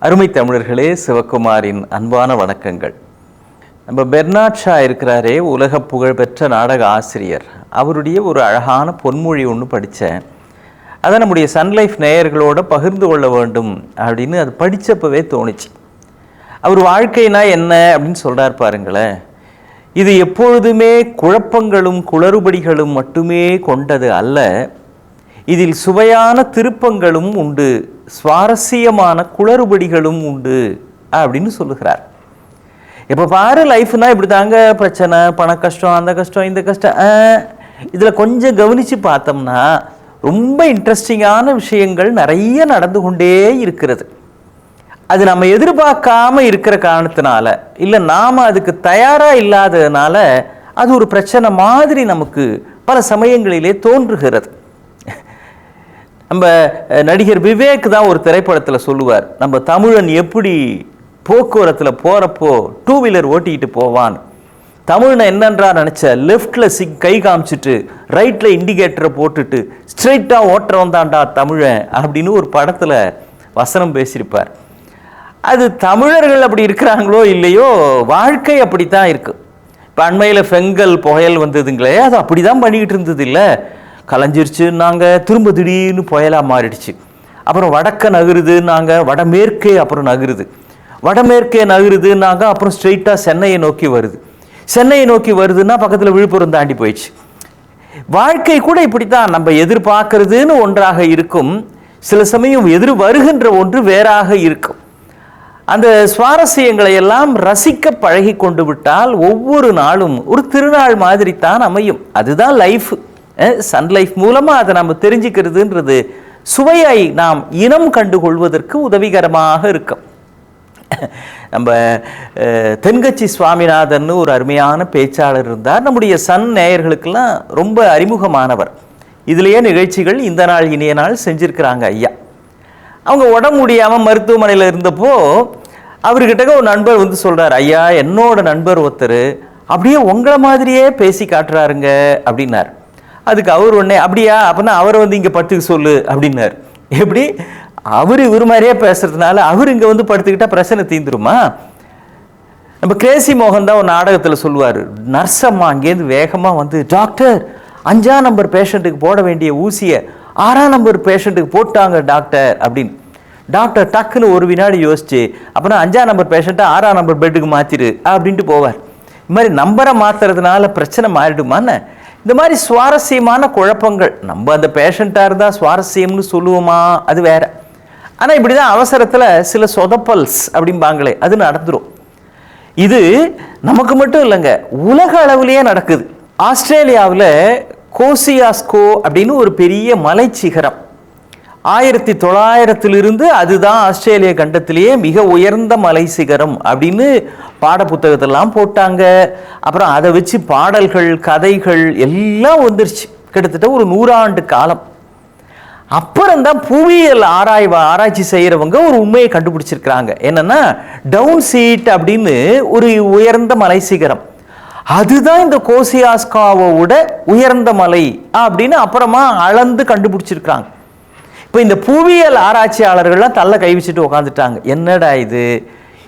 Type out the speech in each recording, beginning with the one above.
அருமை தமிழர்களே, சிவகுமாரின் அன்பான வணக்கங்கள். நம்ம பெர்னாட் ஷா இருக்கிறாரே, உலக புகழ்பெற்ற நாடக ஆசிரியர். அவருடைய ஒரு அழகான பொன்மொழி ஒன்று படித்தேன். அதை நம்முடைய சன்லைஃப் நேயர்களோடு பகிர்ந்து கொள்ள வேண்டும் அப்படின்னு அது படித்தப்பவே தோணுச்சு. அவர் வாழ்க்கைனா என்ன அப்படின்னு சொல்கிறார் பாருங்களேன். இது எப்பொழுதுமே குழப்பங்களும் குளறுபடிகளும் மட்டுமே கொண்டது அல்ல, இதில் சுவையான திருப்பங்களும் உண்டு, சுவாரஸ்யமான குளறுபடிகளும் உண்டு அப்படின்னு சொல்லுகிறார். இப்போ பாரு, லைஃப்னா இப்படி தாங்க, பிரச்சனை, பண கஷ்டம், அந்த கஷ்டம், இந்த கஷ்டம். இதில் கொஞ்சம் கவனித்து பார்த்தோம்னா ரொம்ப இன்ட்ரெஸ்டிங்கான விஷயங்கள் நிறைய நடந்து கொண்டே இருக்கிறது. அது நம்ம எதிர்பார்க்காம இருக்கிற காரணத்தினால, இல்லை நாம் அதுக்கு தயாராக இல்லாததுனால அது ஒரு பிரச்சனை மாதிரி நமக்கு பல சமயங்களிலே தோன்றுகிறது. நம்ம நடிகர் விவேக் தான் ஒரு திரைப்படத்தில் சொல்லுவார், நம்ம தமிழன் எப்படி போக்குவரத்தில் போகிறப்போ டூ வீலர் ஓட்டிக்கிட்டு போவான், தமிழனை என்னன்றா நினச்ச லெஃப்டில் கை காமிச்சிட்டு ரைட்டில் இண்டிகேட்டரை போட்டுட்டு ஸ்ட்ரெயிட்டாக ஓட்டுறவன் தான்டா தமிழன் அப்படின்னு ஒரு படத்தில் வசனம் பேசியிருப்பார். அது தமிழர்கள் அப்படி இருக்கிறாங்களோ இல்லையோ, வாழ்க்கை அப்படி தான் இருக்குது. இப்போ அண்மையில் பெங்கல் புயல் வந்ததுங்களே, அது அப்படி தான் பண்ணிக்கிட்டு இருந்தது இல்லை, கலைஞ்சிருச்சு நாங்கள், திரும்ப திடீர்னு புயலாக மாறிடுச்சு. அப்புறம் வடக்க நகருது நாங்கள், வடமேற்கே அப்புறம் நகருது, வடமேற்கே நகருது நாங்கள், அப்புறம் ஸ்ட்ரெயிட்டாக சென்னையை நோக்கி வருது, சென்னையை நோக்கி வருதுன்னா பக்கத்தில் விழுப்புரம் தாண்டி போயிடுச்சு. வாழ்க்கை கூட இப்படி தான், நம்ம எதிர்பார்க்கறதுன்னு ஒன்றாக இருக்கும், சில சமயம் எதிர் வருகின்ற ஒன்று வேறாக இருக்கும். அந்த சுவாரஸ்யங்களை எல்லாம் ரசிக்க பழகி கொண்டு விட்டால் ஒவ்வொரு நாளும் ஒரு திருநாள் மாதிரி தான் அமையும். அதுதான் லைஃப். சன் லைஃப் மூலமாக அதை நம்ம தெரிஞ்சுக்கிறதுன்றது சுவையை நாம் இனம் கண்டுகொள்வதற்கு உதவிகரமாக இருக்கும். நம்ம தென்கட்சி சுவாமிநாதன் ஒரு அருமையான பேச்சாளர் இருந்தார், நம்முடைய சன் நேயர்களுக்கெல்லாம் ரொம்ப அறிமுகமானவர். இதுலேயே நிகழ்ச்சிகள் இந்த நாள் இனிய நாள் செஞ்சுருக்கிறாங்க ஐயா. அவங்க உடம்பு முடியாமல் மருத்துவமனையில் இருந்தப்போ அவர்கிட்ட ஒரு நண்பர் வந்து சொல்கிறார், ஐயா என்னோட நண்பர் ஒருத்தர் அப்படியே உங்களை மாதிரியே பேசி காட்டுறாருங்க அப்படின்னார். அதுக்கு அவர் உடனே அப்படியா, அப்படின்னா அவரை வந்து இங்கே படுத்துக்க சொல்லு அப்படின்னார். எப்படி அவர் இவர் மாதிரியே பேசுறதுனால அவர் இங்கே வந்து படுத்துக்கிட்டா பிரச்சனை தீந்துருமா? நம்ம கிரேசி மோகன் தான் ஒரு நாடகத்தில் சொல்லுவார், நர்ஸம்மா அங்கேருந்து வேகமாக வந்து, டாக்டர் 5ஆம் நம்பர் பேஷண்ட்டுக்கு போட வேண்டிய ஊசியை 6ஆம் நம்பர் பேஷண்ட்டுக்கு போட்டாங்க டாக்டர் அப்படின்னு. டாக்டர் டக்குன்னு ஒரு வினாடி யோசிச்சு, அப்படின்னா 5ஆம் நம்பர் பேஷண்ட்டை 6ஆம் நம்பர் பெட்டுக்கு மாற்றிடு அப்படின்ட்டு போவார். இது மாதிரி நம்பரை மாற்றுறதுனால பிரச்சனை மாறிடுமான்னு. இந்த மாதிரி சுவாரஸ்யமான குழப்பங்கள், நம்ம அந்த பேஷண்ட்டாக இருந்தால் சுவாரஸ்யம்னு சொல்லுவோமா, அது வேற. ஆனால் இப்படி தான் அவசரத்தில் சில சொதப்பல்ஸ் அப்படிம்பாங்களே, அது நடந்துடும். இது நமக்கு மட்டும் இல்லைங்க, உலக அளவுலேயே நடக்குது. ஆஸ்திரேலியாவில் கோசியாஸ்கோ அப்படின்னு ஒரு பெரிய மலை சிகரம், 1900 அதுதான் ஆஸ்திரேலிய கண்டத்திலேயே மிக உயர்ந்த மலை சிகரம் அப்படின்னு பாட புத்தகத்தெல்லாம் போட்டாங்க. அப்புறம் அதை வச்சு பாடல்கள், கதைகள் எல்லாம் வந்துருச்சு. கிட்டத்தட்ட ஒரு 100 ஆண்டு காலம் அப்புறம்தான் புவியியல் ஆராய்ச்சி செய்கிறவங்க ஒரு உண்மையை கண்டுபிடிச்சிருக்கிறாங்க. என்னன்னா, டவுன் சீட் அப்படின்னு ஒரு உயர்ந்த மலை சிகரம், அதுதான் இந்த கோசியாஸ்காவோட உயர்ந்த மலை அப்படின்னு அப்புறமா அளந்து கண்டுபிடிச்சிருக்கிறாங்க. இப்போ இந்த புவியியல் ஆராய்ச்சியாளர்கள்லாம் தள்ள கை வச்சுட்டு உட்காந்துட்டாங்க, என்னடா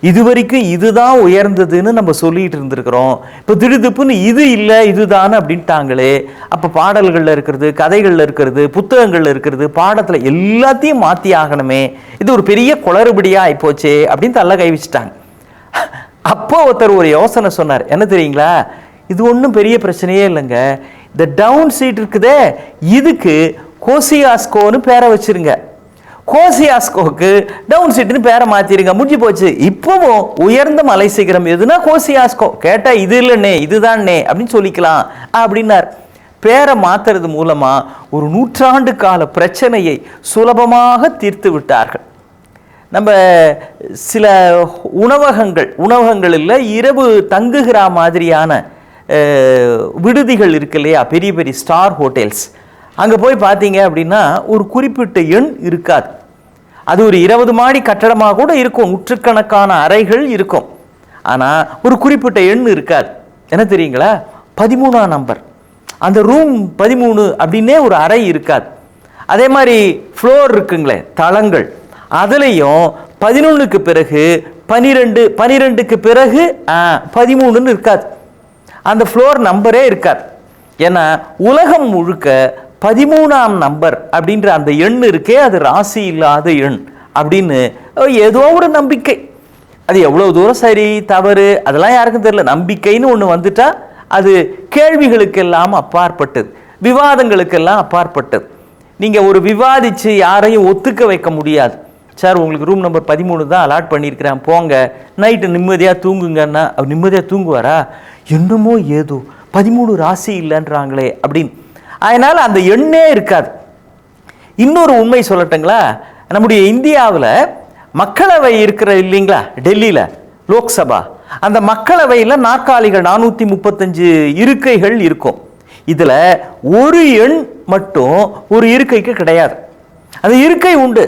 இது வரைக்கும் இதுதான் உயர்ந்ததுன்னு நம்ம சொல்லிட்டு இருந்திருக்கிறோம், இப்போ திடுதுப்புன்னு இது இல்லை இதுதானே அப்படின்ட்டாங்களே. அப்போ பாடல்களில் இருக்கிறது, கதைகளில் இருக்கிறது, புத்தகங்களில் இருக்கிறது, பாடத்தில் எல்லாத்தையும் மாற்றி ஆகணுமே, இது ஒரு பெரிய குளறுபடியாக ஆகிப்போச்சே அப்படின்னு தள்ள கை வச்சுட்டாங்க. அப்போ ஒருத்தர் ஒரு யோசனை சொன்னார், என்ன தெரியுங்களா, இது ஒன்றும் பெரிய பிரச்சனையே இல்லைங்க, இந்த டவுன் சீட் இருக்குதே இதுக்கு கோசியாஸ்கோன்னு பேரை வச்சிருங்க, கோசியாஸ்கோக்கு டவுன் சீட்னு பேரை மாற்றிருங்க, முடிஞ்சு போச்சு. இப்போவும் உயர்ந்த மலை சிகரம் எதுனா கோசியாஸ்கோ, கேட்டால் இது இல்லைண்ணே இதுதான்னே அப்படின்னு சொல்லிக்கலாம் அப்படின்னார். பேரை மாற்றுறது மூலமாக ஒரு 100 ஆண்டு கால பிரச்சனையை சுலபமாக தீர்த்து விட்டார்கள். நம்ம சில உணவகங்களில் இரவு தங்குகிற மாதிரியான விடுதிகள் இருக்கு இல்லையா, பெரிய பெரிய ஸ்டார் ஹோட்டல்ஸ், அங்கே போய் பார்த்தீங்க அப்படின்னா ஒரு குறிப்பிட்ட எண் இருக்காது. அது ஒரு 20 மாடி கட்டடமாக கூட இருக்கும், நூற்றுக்கணக்கான அறைகள் இருக்கும், ஆனால் ஒரு குறிப்பிட்ட எண் இருக்காது. என்ன தெரியுங்களா, 13ஆம் நம்பர், அந்த ரூம் 13 அப்படின்னே ஒரு அறை இருக்காது. அதே மாதிரி ஃப்ளோர் இருக்குங்களே, தளங்கள், அதுலேயும் 11க்கு பிறகு 12, 12க்கு பிறகு 13ன்னு இருக்காது. அந்த ஃப்ளோர் நம்பரே இருக்காது. ஏன்னா உலகம் முழுக்க 13ஆம் நம்பர் அப்படின்ற அந்த எண் இருக்கே, அது ராசி இல்லாத எண் அப்படின்னு ஏதோ ஒரு நம்பிக்கை. அது எவ்வளோ தூரம் சரி தவறு அதெல்லாம் யாருக்கும் தெரியல. நம்பிக்கைன்னு ஒன்று வந்துட்டா அது கேள்விகளுக்கெல்லாம் அப்பாற்பட்டது, விவாதங்களுக்கெல்லாம் அப்பாற்பட்டது. நீங்கள் ஒரு விவாதித்து யாரையும் ஒத்துக்க வைக்க முடியாது. சார் உங்களுக்கு ரூம் நம்பர் 13 தான் அலாட் பண்ணியிருக்கிறேன், போங்க நைட்டு நிம்மதியாக தூங்குங்கன்னா அவர் நிம்மதியாக தூங்குவாரா? என்னமோ ஏதோ 13 ராசி இல்லைன்றாங்களே அப்படின்னு. அதனால் அந்த எண்ணே இருக்காது. இன்னொரு உண்மை சொல்லட்டுங்களா? நம்முடைய இந்தியாவில் மக்களவை இருக்கிற இல்லைங்களா, டெல்லியில் லோக்சபா, அந்த மக்களவையில் நாற்காலிகள் 435 இருக்கைகள் இருக்கும். இதில் ஒரு எண் மட்டும் ஒரு இருக்கைக்கு கிடையாது. அந்த இருக்கை உண்டு,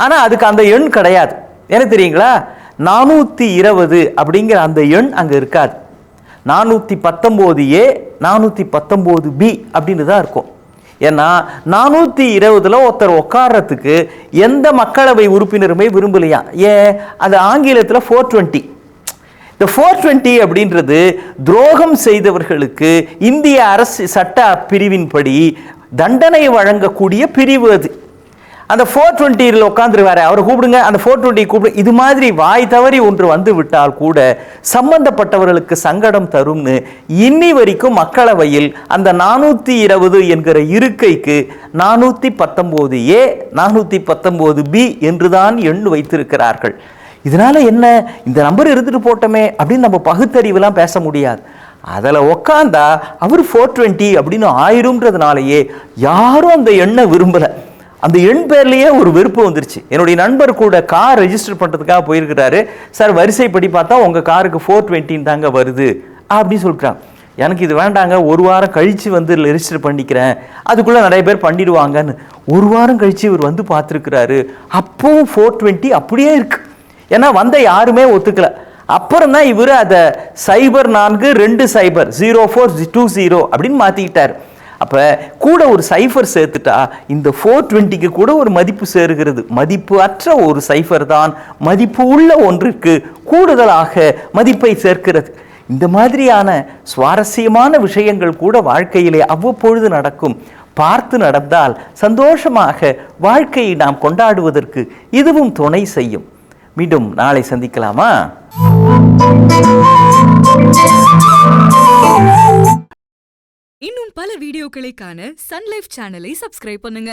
ஆனால் அதுக்கு அந்த எண் கிடையாது. என்ன தெரியுங்களா? 420 அப்படிங்கிற அந்த எண் அங்கே இருக்காது. 419A 419B அப்படின்னு தான் இருக்கும். ஏன்னா 420ல் ஒருத்தர் உட்கார்றதுக்கு எந்த மக்களவை உறுப்பினருமே விரும்பலையா. ஏன்? அது ஆங்கிலத்தில் 420. இந்த 420 அப்படின்றது துரோகம் செய்தவர்களுக்கு இந்திய அரசு சட்ட பிரிவின்படி தண்டனை வழங்கக்கூடிய பிரிவு. அது அந்த 420 உட்காந்துருவாரு, அவரை கூப்பிடுங்க, அந்த 420 கூப்பிடு. இது மாதிரி வாய் தவறி ஒன்று வந்து விட்டால் கூட சம்பந்தப்பட்டவர்களுக்கு சங்கடம் தரும்னு இன்னி வரைக்கும் மக்களவையில் அந்த 420 என்கிற இருக்கைக்கு 419A 419B என்றுதான் எண் வைத்திருக்கிறார்கள். இதனால என்ன, இந்த நம்பர் இருந்துட்டு போட்டோமே அப்படின்னு நம்ம பகுத்தறிவுலாம் பேச முடியாது. அதில் உக்காந்தா அவர் 420 அப்படின்னு ஆயிரும்ன்றதுனாலேயே யாரும் அந்த எண்ணை விரும்பலை. அந்த எண் பேர்லேயே ஒரு வெறுப்பு வந்துருச்சு. என்னுடைய நண்பர் கூட கார் ரெஜிஸ்டர் பண்ணுறதுக்காக போயிருக்கிறாரு. சார் வரிசைப்படி பார்த்தா உங்கள் காருக்கு 420 தாங்க வருது அப்படின்னு சொல்கிறாங்க. எனக்கு இது வேண்டாங்க, ஒரு வாரம் கழித்து வந்து ரெஜிஸ்டர் பண்ணிக்கிறேன், அதுக்குள்ளே நிறைய பேர் பண்ணிடுவாங்கன்னு. ஒரு வாரம் கழித்து இவர் வந்து பார்த்துருக்கிறாரு, அப்பவும் 420 அப்படியே இருக்குது. ஏன்னா வந்த யாருமே ஒத்துக்கலை. அப்புறம் தான் இவர் அதை 0420 0420 அப்படின்னு மாற்றிக்கிட்டார். அப்போ கூட ஒரு சைஃபர் சேர்த்துட்டா இந்த 420க்கு கூட ஒரு மதிப்பு சேருகிறது. மதிப்பு அற்ற ஒரு சைஃபர் தான் மதிப்பு உள்ள ஒன்றிற்கு கூடுதலாக மதிப்பை சேர்க்கிறது. இந்த மாதிரியான சுவாரஸ்யமான விஷயங்கள் கூட வாழ்க்கையிலே அவ்வப்பொழுது நடக்கும். பார்த்து நடந்தால் சந்தோஷமாக வாழ்க்கையை நாம் கொண்டாடுவதற்கு இதுவும் துணை செய்யும். மீண்டும் நாளை சந்திக்கலாமா? இன்னும் பல வீடியோக்களை காண சன் லைஃப் சேனலை சப்ஸ்கிரைப் பண்ணுங்க.